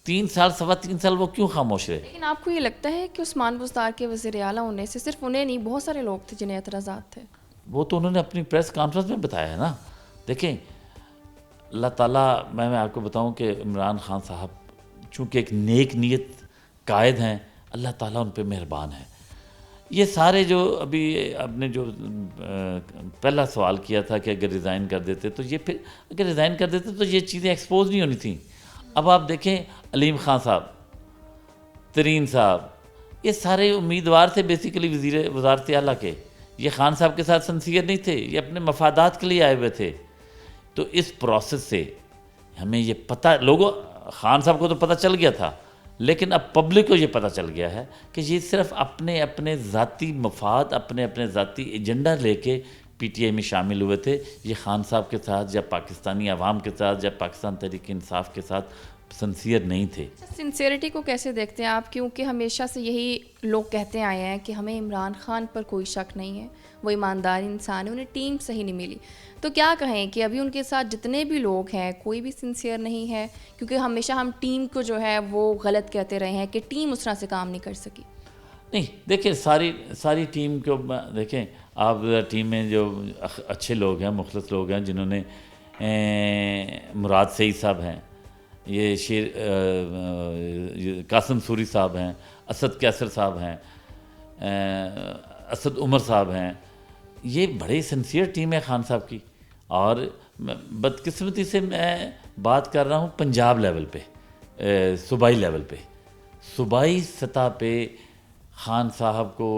3 سال 3.25 سال وہ کیوں خاموش رہے؟ لیکن آپ کو یہ لگتا ہے کہ عثمان بزدار کے وزیر اعلیٰ ہونے سے صرف انہیں نہیں، بہت سارے لوگ تھے جنہیں اعتراضات تھے؟ وہ تو انہوں نے اپنی پریس کانفرنس میں بتایا ہے نا. دیکھیں، اللہ تعالیٰ، میں آپ کو بتاؤں کہ عمران خان صاحب چونکہ ایک نیک نیت قائد ہیں، اللہ تعالیٰ ان پہ مہربان ہے. یہ سارے جو ابھی آپ نے جو پہلا سوال کیا تھا کہ اگر ریزائن کر دیتے تو یہ، پھر اگر ریزائن کر دیتے تو یہ چیزیں ایکسپوز نہیں ہونی تھیں. اب آپ دیکھیں علیم خان صاحب، ترین صاحب، یہ سارے امیدوار تھے بیسیکلی وزارت اعلیٰ کے. یہ خان صاحب کے ساتھ سنسیئر نہیں تھے، یہ اپنے مفادات کے لیے آئے ہوئے تھے. تو اس پروسیس سے ہمیں یہ پتہ، لوگوں، خان صاحب کو تو پتہ چل گیا تھا، لیکن اب پبلک کو یہ پتہ چل گیا ہے کہ یہ صرف اپنے ذاتی مفاد، اپنے ذاتی ایجنڈا لے کے پی ٹی آئی میں شامل ہوئے تھے. یہ خان صاحب کے ساتھ یا پاکستانی عوام کے ساتھ یا پاکستان تحریک انصاف کے ساتھ سنسیئر نہیں تھے. سنسیئرٹی کو کیسے دیکھتے ہیں آپ؟ کیونکہ ہمیشہ سے یہی لوگ کہتے آئے ہیں کہ ہمیں عمران خان پر کوئی شک نہیں ہے، وہ ایماندار انسان ہے، انہیں ٹیم صحیح نہیں ملی. تو کیا کہیں کہ ابھی ان کے ساتھ جتنے بھی لوگ ہیں کوئی بھی سنسیئر نہیں ہے؟ کیونکہ ہمیشہ ہم ٹیم کو جو ہے وہ غلط کہتے رہے ہیں کہ ٹیم اس طرح سے کام نہیں کر سکی. نہیں، دیکھیں، ساری ٹیم کو دیکھیں آپ، ٹیم میں جو اچھے لوگ ہیں، مخلص لوگ ہیں، جنہوں نے مراد سعید صاحب ہیں، یہ قاسم سوری صاحب ہیں، اسد کیسر صاحب ہیں، اسد عمر صاحب ہیں، یہ بڑی سنسیئر ٹیم ہے خان صاحب کی. اور بدقسمتی سے میں بات کر رہا ہوں پنجاب لیول پہ، صوبائی لیول پہ، صوبائی سطح پہ خان صاحب کو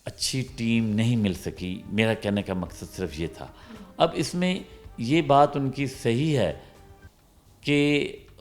اچھی ٹیم نہیں مل سکی. میرا کہنے کا مقصد صرف یہ تھا. اب اس میں یہ بات ان کی صحیح ہے کہ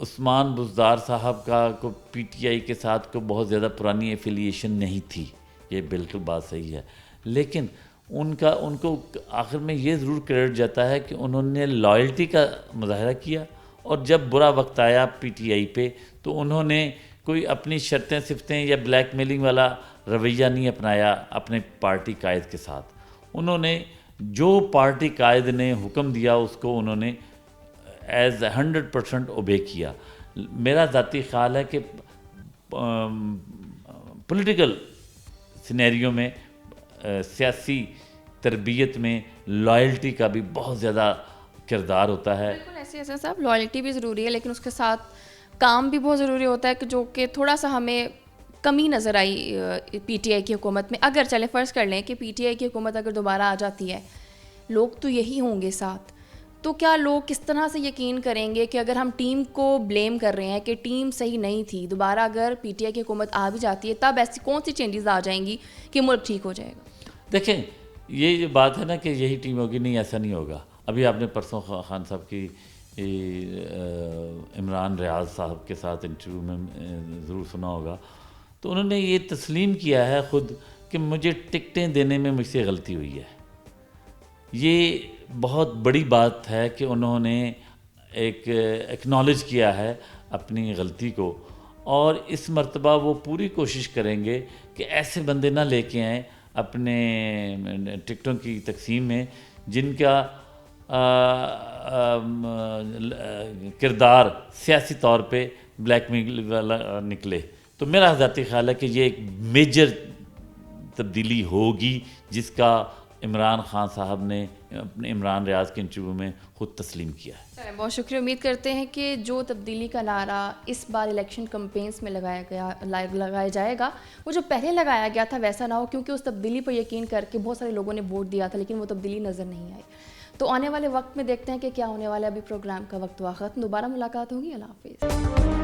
عثمان بزدار صاحب کا کو پی ٹی آئی کے ساتھ کو بہت زیادہ پرانی ایفیلیشن نہیں تھی، یہ بالکل بات صحیح ہے. لیکن ان کو آخر میں یہ ضرور کریڈٹ جاتا ہے کہ انہوں نے لائلٹی کا مظاہرہ کیا، اور جب برا وقت آیا پی ٹی آئی پہ تو انہوں نے کوئی اپنی شرطیں صفتیں یا بلیک میلنگ والا رویہ نہیں اپنایا اپنے پارٹی قائد کے ساتھ. انہوں نے جو پارٹی قائد نے حکم دیا اس کو انہوں نے ایز 100% اوبے کیا. میرا ذاتی خیال ہے کہ پولیٹیکل سینیریو میں، سیاسی تربیت میں لائلٹی کا بھی بہت زیادہ کردار ہوتا ہے. بالکل ایسے ایسا صاحب، لائلٹی بھی ضروری ہے لیکن اس کے ساتھ کام بھی بہت ضروری ہوتا ہے، کہ جو کہ تھوڑا سا ہمیں کمی نظر آئی پی ٹی آئی کی حکومت میں. اگر چلے فرض کر لیں کہ پی ٹی آئی کی حکومت اگر دوبارہ آ جاتی ہے، لوگ تو یہی ہوں گے ساتھ، تو کیا لوگ کس طرح سے یقین کریں گے کہ اگر ہم ٹیم کو بلیم کر رہے ہیں کہ ٹیم صحیح نہیں تھی، دوبارہ اگر پی ٹی آئی کی حکومت آ بھی جاتی ہے تب ایسی کون سی چینجز آ جائیں گی کہ ملک ٹھیک ہو جائے گا؟ دیکھیں یہ جو بات ہے نا کہ یہی ٹیم ہوگی، نہیں ایسا نہیں ہوگا. ابھی آپ نے پرسوں خان صاحب کی عمران ریاض صاحب کے ساتھ انٹرویو میں ضرور سنا ہوگا، تو انہوں نے یہ تسلیم کیا ہے خود کہ مجھے ٹکٹیں دینے میں مجھ سے غلطی ہوئی ہے. یہ بہت بڑی بات ہے کہ انہوں نے ایک ایکنالج کیا ہے اپنی غلطی کو، اور اس مرتبہ وہ پوری کوشش کریں گے کہ ایسے بندے نہ لے کے آئیں اپنے ٹکٹوں کی تقسیم میں جن کا کردار سیاسی طور پہ بلیک میل والا نکلے. تو میرا ذاتی خیال ہے کہ یہ ایک میجر تبدیلی ہوگی جس کا عمران خان صاحب نے اپنے عمران ریاض کے انٹرویو میں خود تسلیم کیا ہے. بہت شکریہ. امید کرتے ہیں کہ جو تبدیلی کا نعرہ اس بار الیکشن کمپینس میں لگایا جائے گا، وہ جو پہلے لگایا گیا تھا ویسا نہ ہو، کیونکہ اس تبدیلی پر یقین کر کے بہت سارے لوگوں نے ووٹ دیا تھا لیکن وہ تبدیلی نظر نہیں آئی. تو آنے والے وقت میں دیکھتے ہیں کہ کیا ہونے والا ہے. ابھی پروگرام کا وقت ہوا ختم، دوبارہ ملاقات ہوگی. اللہ حافظ.